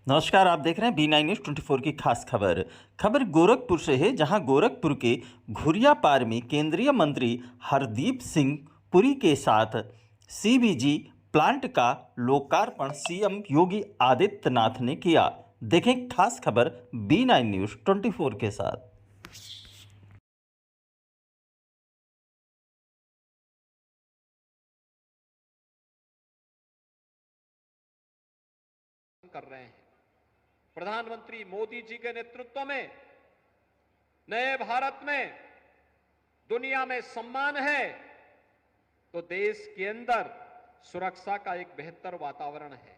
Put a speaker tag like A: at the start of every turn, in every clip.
A: नमस्कार, आप देख रहे हैं B9 न्यूज़ 24 की खास खबर गोरखपुर से है, जहां गोरखपुर के घुरियापार में केंद्रीय मंत्री हरदीप सिंह पुरी के साथ सीबीजी प्लांट का लोकार्पण सीएम योगी आदित्यनाथ ने किया। देखें खास खबर B9 न्यूज़ 24 के साथ।
B: कर रहे हैं। प्रधानमंत्री मोदी जी के नेतृत्व में नए भारत में दुनिया में सम्मान है, तो देश के अंदर सुरक्षा का एक बेहतर वातावरण है,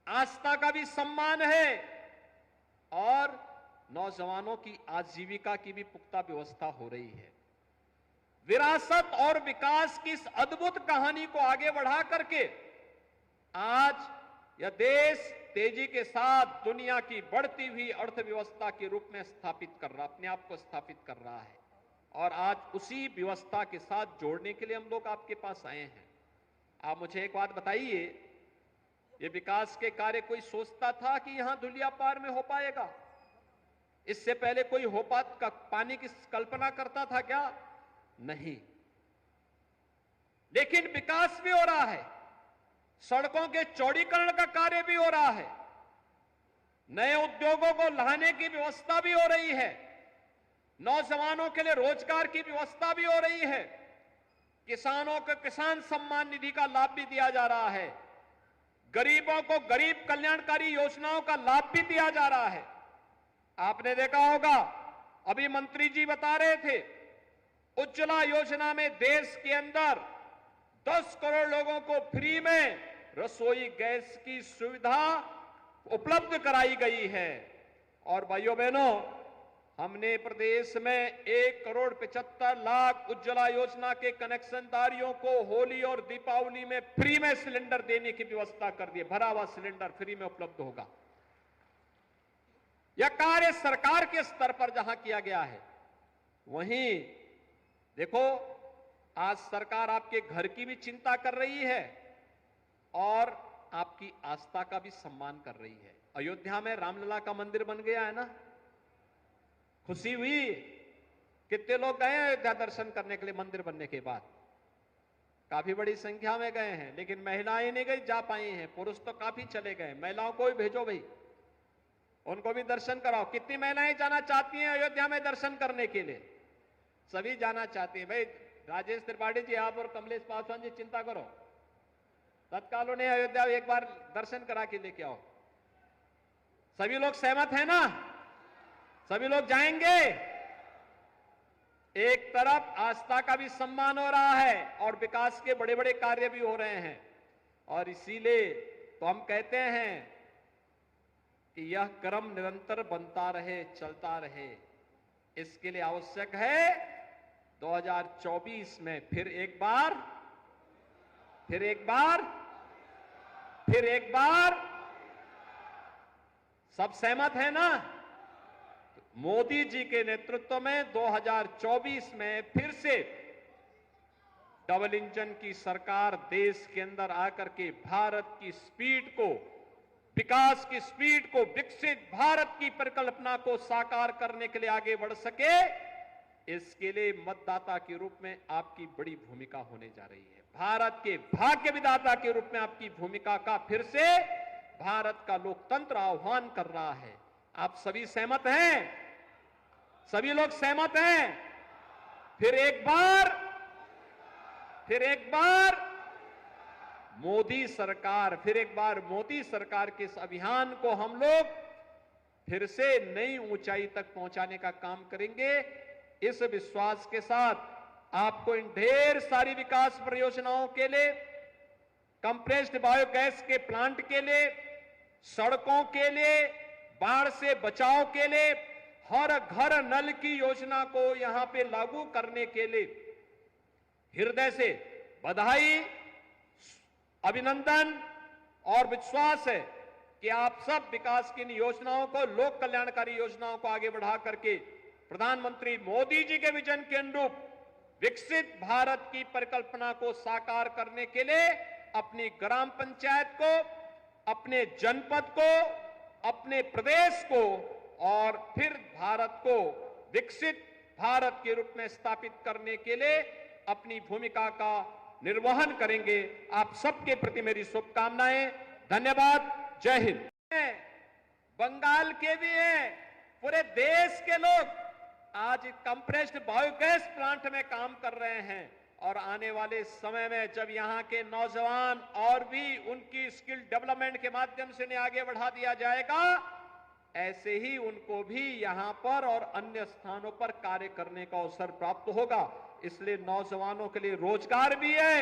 B: आस्था का भी सम्मान है और नौजवानों की आजीविका की भी पुख्ता व्यवस्था हो रही है। विरासत और विकास की इस अद्भुत कहानी को आगे बढ़ा करके आज यह देश तेजी के साथ दुनिया की बढ़ती हुई अर्थव्यवस्था के रूप में अपने आप को स्थापित कर रहा है और आज उसी व्यवस्था के साथ जोड़ने के लिए हम लोग आपके पास आए हैं। आप मुझे एक बात बताइए, ये विकास के कार्य कोई सोचता था कि यहां धुलियापार में हो पाएगा? इससे पहले कोई पानी की कल्पना करता था क्या? नहीं। लेकिन विकास भी हो रहा है, सड़कों के चौड़ीकरण का कार्य भी हो रहा है, नए उद्योगों को लाने की व्यवस्था भी हो रही है, नौजवानों के लिए रोजगार की व्यवस्था भी हो रही है, किसानों को किसान सम्मान निधि का लाभ भी दिया जा रहा है, गरीबों को गरीब कल्याणकारी योजनाओं का लाभ भी दिया जा रहा है। आपने देखा होगा, अभी मंत्री जी बता रहे थे, उज्ज्वला योजना में देश के अंदर 10 करोड़ लोगों को फ्री में रसोई गैस की सुविधा उपलब्ध कराई गई है। और भाइयों बहनों, हमने प्रदेश में 1,75,00,000 उज्ज्वला योजना के कनेक्शनधारियों को होली और दीपावली में फ्री में सिलेंडर देने की व्यवस्था कर दी। भरा हुआ सिलेंडर फ्री में उपलब्ध होगा। यह कार्य सरकार के स्तर पर जहां किया गया है, वहीं देखो, आज सरकार आपके घर की भी चिंता कर रही है और आपकी आस्था का भी सम्मान कर रही है। अयोध्या में रामलला का मंदिर बन गया है ना, खुशी हुई? कितने लोग गए अयोध्या दर्शन करने के लिए मंदिर बनने के बाद? काफी बड़ी संख्या में गए हैं, लेकिन महिलाएं नहीं गई, जा पाई हैं। पुरुष तो काफी चले गए। महिलाओं को भी भेजो भाई, उनको भी दर्शन कराओ। कितनी महिलाएं जाना चाहती हैं अयोध्या में दर्शन करने के लिए? सभी जाना चाहती हैं भाई। राजेश त्रिपाठी जी, आप और कमलेश पासवान जी चिंता करो, तत्काल उन्हें अयोध्या एक बार दर्शन करा के लेके आओ। सभी लोग सहमत हैं ना? सभी लोग जाएंगे? एक तरफ आस्था का भी सम्मान हो रहा है और विकास के बड़े बड़े कार्य भी हो रहे हैं, और इसीलिए तो हम कहते हैं कि यह क्रम निरंतर बनता रहे, चलता रहे। इसके लिए आवश्यक है 2024 में फिर एक बार सब सहमत है ना? मोदी जी के नेतृत्व में 2024 में फिर से डबल इंजन की सरकार देश के अंदर आकर के भारत की स्पीड को, विकास की स्पीड को, विकसित भारत की परिकल्पना को साकार करने के लिए आगे बढ़ सके। इसके लिए मतदाता के रूप में आपकी बड़ी भूमिका होने जा रही है। भारत के भाग्य विधाता के रूप में आपकी भूमिका का फिर से भारत का लोकतंत्र आह्वान कर रहा है। आप सभी सहमत हैं? सभी लोग सहमत हैं? फिर एक बार मोदी सरकार, फिर एक बार मोदी सरकार के इस अभियान को हम लोग फिर से नई ऊंचाई तक पहुंचाने का काम करेंगे। इस विश्वास के साथ आपको इन ढेर सारी विकास परियोजनाओं के लिए, कंप्रेस्ड बायोगैस के प्लांट के लिए, सड़कों के लिए, बाढ़ से बचाव के लिए, हर घर नल की योजना को यहां पे लागू करने के लिए हृदय से बधाई, अभिनंदन और विश्वास है कि आप सब विकास की इन योजनाओं को, लोक कल्याणकारी योजनाओं को आगे बढ़ा करके प्रधानमंत्री मोदी जी के विजन के अनुरूप विकसित भारत की परिकल्पना को साकार करने के लिए अपनी ग्राम पंचायत को, अपने जनपद को, अपने प्रदेश को और फिर भारत को विकसित भारत के रूप में स्थापित करने के लिए अपनी भूमिका का निर्वहन करेंगे। आप सबके प्रति मेरी शुभकामनाएं। धन्यवाद। जय हिंद। बंगाल के भी हैं, पूरे देश के लोग आज कंप्रेस्ड बायोगैस प्लांट में काम कर रहे हैं और आने वाले समय में जब यहां के नौजवान और भी उनकी स्किल डेवलपमेंट के माध्यम से इन्हें आगे बढ़ा दिया जाएगा, ऐसे ही उनको भी यहां पर और अन्य स्थानों पर कार्य करने का अवसर प्राप्त होगा। इसलिए नौजवानों के लिए रोजगार भी है,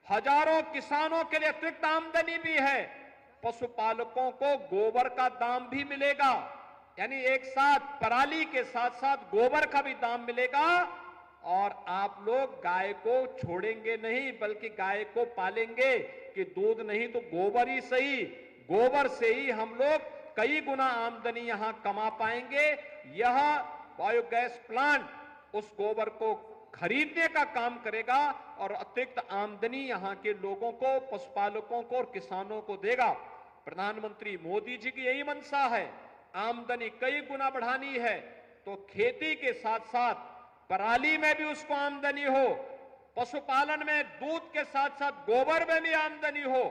B: हजारों किसानों के लिए अतिरिक्त आमदनी भी है, पशुपालकों को गोबर का दाम भी मिलेगा, यानी एक साथ पराली के साथ साथ गोबर का भी दाम मिलेगा। और आप लोग गाय को छोड़ेंगे नहीं, बल्कि गाय को पालेंगे कि दूध नहीं तो गोबर ही सही, गोबर से ही हम लोग कई गुना आमदनी यहां कमा पाएंगे। यह बायोगैस प्लांट उस गोबर को खरीदने का काम करेगा और अतिरिक्त आमदनी यहां के लोगों को, पशुपालकों को और किसानों को देगा। प्रधानमंत्री मोदी जी की यही मंशा है, आमदनी कई गुना बढ़ानी है तो खेती के साथ साथ पराली में भी उसको आमदनी हो, पशुपालन में दूध के साथ साथ गोबर में भी आमदनी हो।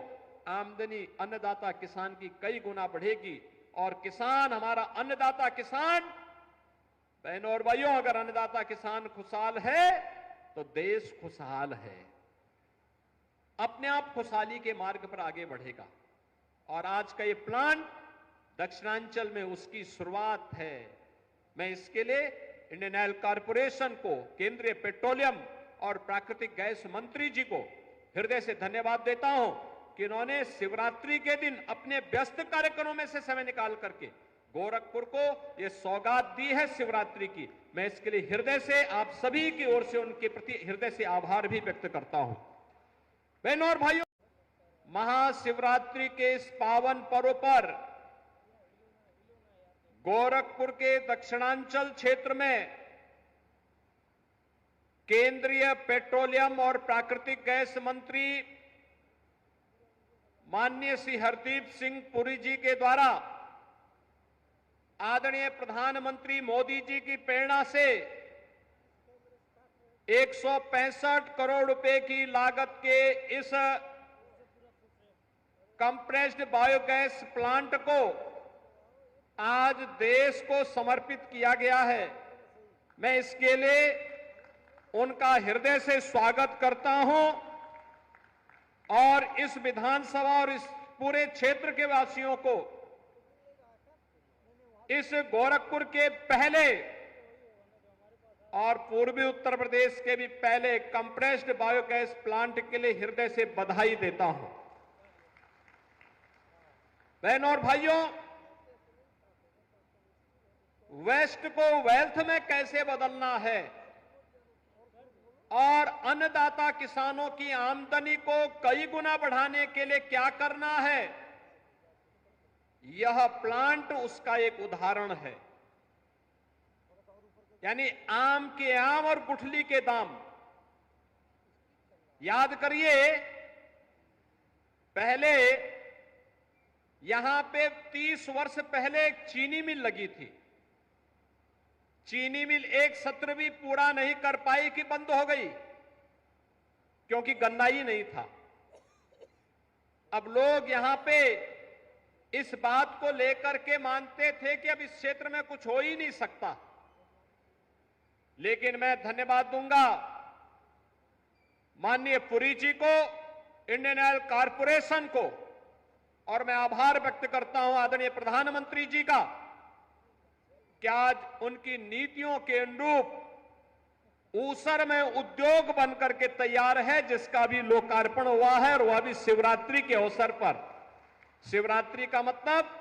B: आमदनी अन्नदाता किसान की कई गुना बढ़ेगी और किसान, हमारा अन्नदाता किसान, बहनों और भाइयों, अगर अन्नदाता किसान खुशहाल है तो देश खुशहाल है, अपने आप खुशहाली के मार्ग पर आगे बढ़ेगा। और आज का ये प्लांट दक्षिणांचल में उसकी शुरुआत है। मैं इसके लिए इंडियन ऑयल कॉरपोरेशन को, केंद्रीय पेट्रोलियम और प्राकृतिक गैस मंत्री जी को हृदय से धन्यवाद देता हूं कि इन्होंने शिवरात्रि के दिन अपने व्यस्त कार्यक्रमों में से समय निकाल करके गोरखपुर को ये सौगात दी है शिवरात्रि की। मैं इसके लिए हृदय से आप सभी की ओर से उनके प्रति हृदय से आभार भी व्यक्त करता हूं। बहनों और भाइयों, महाशिवरात्रि के इस पावन पर्व पर गोरखपुर के दक्षिणांचल क्षेत्र में केंद्रीय पेट्रोलियम और प्राकृतिक गैस मंत्री माननीय श्री हरदीप सिंह पुरी जी के द्वारा आदरणीय प्रधानमंत्री मोदी जी की प्रेरणा से 165 करोड़ रुपए की लागत के इस कंप्रेस्ड बायोगैस प्लांट को आज देश को समर्पित किया गया है। मैं इसके लिए उनका हृदय से स्वागत करता हूं और इस विधानसभा और इस पूरे क्षेत्र के वासियों को इस गोरखपुर के पहले और पूर्वी उत्तर प्रदेश के भी पहले कंप्रेस्ड बायोगैस प्लांट के लिए हृदय से बधाई देता हूं। बहनों और भाइयों, वेस्ट को वेल्थ में कैसे बदलना है और अन्नदाता किसानों की आमदनी को कई गुना बढ़ाने के लिए क्या करना है, यह प्लांट उसका एक उदाहरण है। यानी आम के आम और गुठली के दाम। याद करिए, पहले यहां पे 30 वर्ष पहले एक चीनी मिल लगी थी। चीनी मिल एक सत्र भी पूरा नहीं कर पाई कि बंद हो गई, क्योंकि गन्ना ही नहीं था। अब लोग यहां पे इस बात को लेकर के मानते थे कि अब इस क्षेत्र में कुछ हो ही नहीं सकता। लेकिन मैं धन्यवाद दूंगा माननीय पुरी जी को, इंडियन ऑयल कॉरपोरेशन को, और मैं आभार व्यक्त करता हूं आदरणीय प्रधानमंत्री जी का कि आज उनकी नीतियों के अनुरूप ऊसर में उद्योग बनकर के तैयार है, जिसका भी लोकार्पण हुआ है और वह भी शिवरात्रि के अवसर पर। शिवरात्रि का मतलब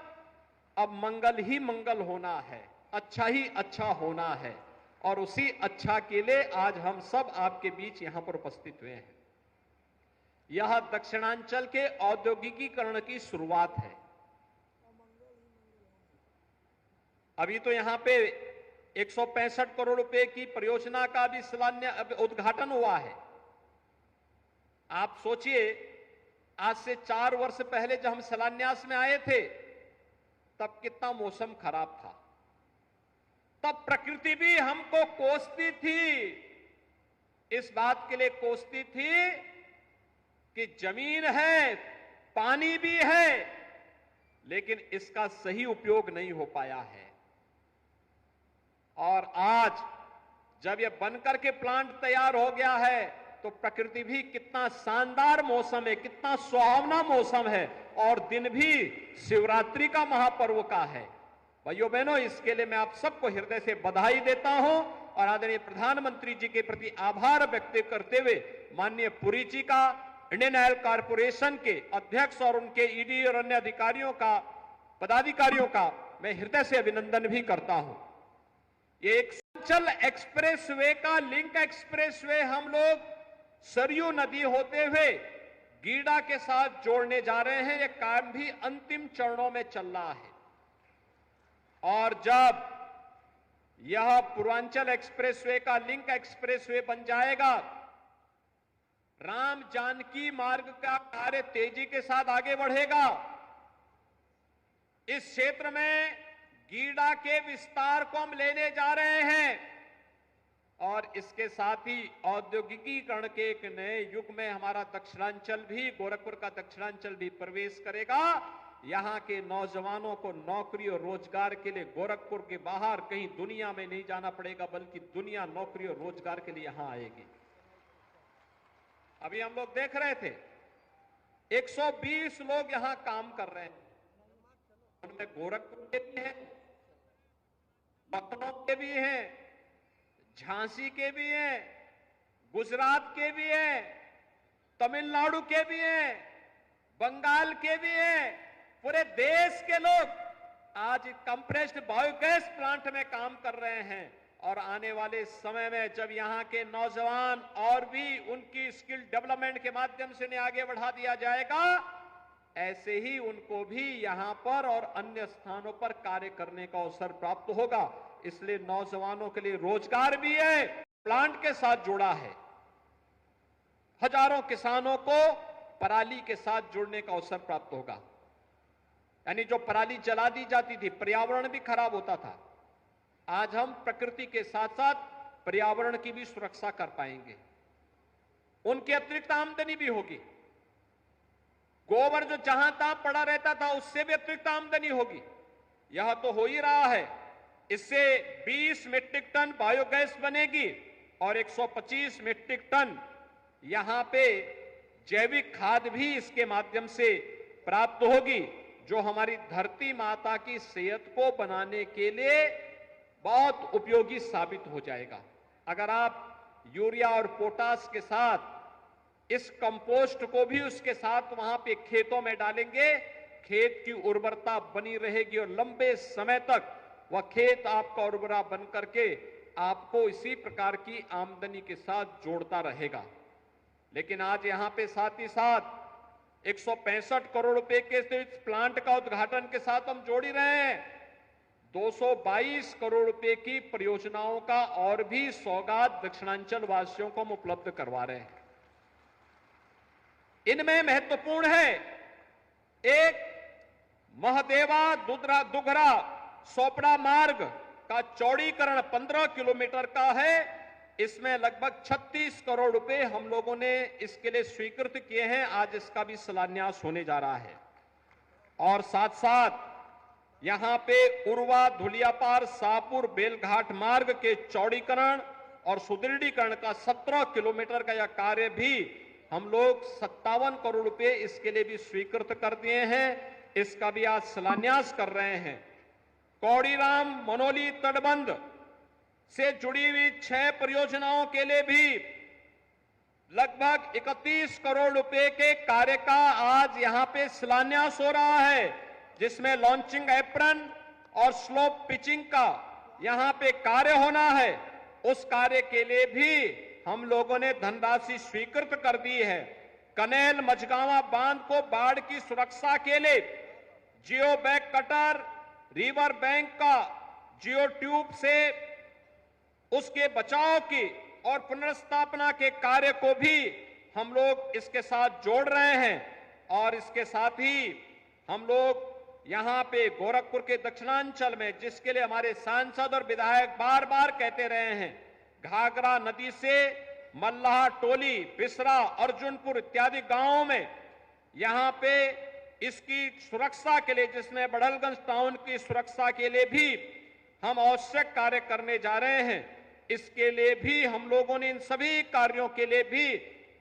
B: अब मंगल ही मंगल होना है, अच्छा ही अच्छा होना है, और उसी अच्छा के लिए आज हम सब आपके बीच यहां पर उपस्थित हुए हैं। यह दक्षिणांचल के औद्योगिकीकरण की शुरुआत है। अभी तो यहां पे 165 करोड़ रुपए की परियोजना का भी उद्घाटन हुआ है। आप सोचिए, आज से 4 वर्ष पहले जब हम शिलान्यास में आए थे तब कितना मौसम खराब था। तब प्रकृति भी हमको कोसती थी, इस बात के लिए कोसती थी कि जमीन है, पानी भी है, लेकिन इसका सही उपयोग नहीं हो पाया है। और आज जब यह बनकर के प्लांट तैयार हो गया है तो प्रकृति भी कितना शानदार मौसम है, कितना सुहावना मौसम है, और दिन भी शिवरात्रि का महापर्व का है। भाइयों बहनों, इसके लिए मैं आप सबको हृदय से बधाई देता हूं और आदरणीय प्रधानमंत्री जी के प्रति आभार व्यक्त करते हुए माननीय पुरी जी का, इंडियन ऑयल कॉर्पोरेशन के अध्यक्ष और उनके ईडी और अन्य अधिकारियों का, पदाधिकारियों का मैं हृदय से अभिनंदन भी करता हूं। ये एक चल एक्सप्रेसवे का लिंक एक्सप्रेसवे हम लोग सरयू नदी होते हुए गीडा के साथ जोड़ने जा रहे हैं। यह काम भी अंतिम चरणों में चल रहा है और जब यह पूर्वांचल एक्सप्रेसवे का लिंक एक्सप्रेसवे बन जाएगा, राम जानकी मार्ग का कार्य तेजी के साथ आगे बढ़ेगा। इस क्षेत्र में गीडा के विस्तार को हम लेने जा रहे हैं और इसके साथ ही औद्योगिकीकरण के एक नए युग में हमारा दक्षिणांचल भी, गोरखपुर का दक्षिणांचल भी प्रवेश करेगा। यहां के नौजवानों को नौकरी और रोजगार के लिए गोरखपुर के बाहर कहीं दुनिया में नहीं जाना पड़ेगा, बल्कि दुनिया नौकरी और रोजगार के लिए यहां आएगी। अभी हम लोग देख रहे थे 120 लोग यहां काम कर रहे हैं, उनमें गोरखपुर के भी हैं, लखनऊ के भी हैं, झांसी के भी हैं, गुजरात के भी हैं, तमिलनाडु के भी हैं, बंगाल के भी हैं, पूरे देश के लोग आज कंप्रेस्ड बायोगैस प्लांट में काम कर रहे हैं। और आने वाले समय में जब यहां के नौजवान और भी उनकी स्किल डेवलपमेंट के माध्यम से उन्हें आगे बढ़ा दिया जाएगा, ऐसे ही उनको भी यहां पर और अन्य स्थानों पर कार्य करने का अवसर प्राप्त होगा। इसलिए नौजवानों के लिए रोजगार भी है, प्लांट के साथ जुड़ा है। हजारों किसानों को पराली के साथ जुड़ने का अवसर प्राप्त होगा। यानी जो पराली जला दी जाती थी, पर्यावरण भी खराब होता था, आज हम प्रकृति के साथ साथ पर्यावरण की भी सुरक्षा कर पाएंगे। उनकी अतिरिक्त आमदनी भी होगी। गोबर जो जहां तहां पड़ा रहता था उससे भी अतिरिक्त आमदनी होगी। यह तो हो ही रहा है। इससे 20 मीट्रिक टन बायोगैस बनेगी और 125 मीट्रिक टन यहां पे जैविक खाद भी इसके माध्यम से प्राप्त होगी, जो हमारी धरती माता की सेहत को बनाने के लिए बहुत उपयोगी साबित हो जाएगा। अगर आप यूरिया और पोटास के साथ इस कंपोस्ट को भी उसके साथ वहां पे खेतों में डालेंगे, खेत की उर्वरता बनी रहेगी और लंबे समय तक वह खेत आपका उर्वरा बन करके आपको इसी प्रकार की आमदनी के साथ जोड़ता रहेगा। लेकिन आज यहां पे साथ ही साथ 165 करोड़ रुपए के इस प्लांट का उद्घाटन के साथ हम जोड़ ही रहे हैं। 222 करोड़ रुपए की परियोजनाओं का और भी सौगात दक्षिणांचल वासियों को हम उपलब्ध करवा रहे हैं। इनमें महत्वपूर्ण है, एक महदेवा दुगरा सोपड़ा मार्ग का चौड़ीकरण 15 किलोमीटर का है। इसमें लगभग 36 करोड़ रुपए हम लोगों ने इसके लिए स्वीकृत किए हैं। आज इसका भी शिलान्यास होने जा रहा है। और साथ साथ यहां पे उर्वा धुलियापार शाहपुर बेलघाट मार्ग के चौड़ीकरण और सुदृढ़ीकरण का 17 किलोमीटर का यह कार्य भी हम लोग 57 करोड़ रुपए इसके लिए भी स्वीकृत कर दिए हैं। इसका भी आज शिलान्यास कर रहे हैं। कौड़ीराम मनोली तटबंध से जुड़ी हुई 6 परियोजनाओं के लिए भी लगभग 31 करोड़ रुपए के कार्य का आज यहां पे शिलान्यास हो रहा है, जिसमें लॉन्चिंग एप्रन और स्लोप पिचिंग का यहां पे कार्य होना है। उस कार्य के लिए भी हम लोगों ने धनराशि स्वीकृत कर दी है। कनेल मझगावा बांध को बाढ़ की सुरक्षा के लिए जियो बैक कटर, रिवर बैंक का जियो ट्यूब से उसके बचाव की और पुनर्स्थापना के कार्य को भी हम लोग इसके साथ जोड़ रहे हैं। और इसके साथ ही हम लोग यहां पे गोरखपुर के दक्षिणांचल में, जिसके लिए हमारे सांसद और विधायक बार बार कहते रहे हैं, घाघरा नदी से मल्लाह टोली, बिसरा, अर्जुनपुर इत्यादि गांवों में यहां पे इसकी सुरक्षा के लिए, जिसमें बड़हलगंज टाउन की सुरक्षा के लिए भी हम आवश्यक कार्य करने जा रहे हैं। इसके लिए भी हम लोगों ने इन सभी कार्यों के लिए भी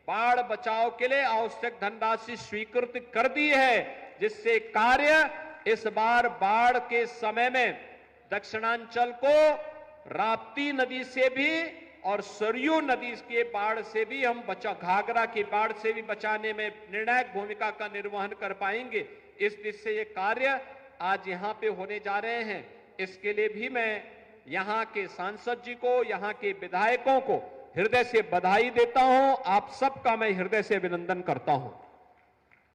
B: बाढ़ बचाव के लिए आवश्यक धनराशि स्वीकृत कर दी है, जिससे कार्य इस बार बाढ़ के समय में दक्षिणांचल को राप्ती नदी से भी और सरयू नदी के बाढ़ से भी हम घाघरा की बाढ़ से भी बचाने में निर्णायक भूमिका का निर्वहन कर पाएंगे। इस दिशा से ये कार्य आज यहाँ पे होने जा रहे हैं। इसके लिए भी मैं यहाँ के सांसद जी को, यहाँ के विधायकों को हृदय से बधाई देता हूं। आप सबका मैं हृदय से अभिनंदन करता हूं।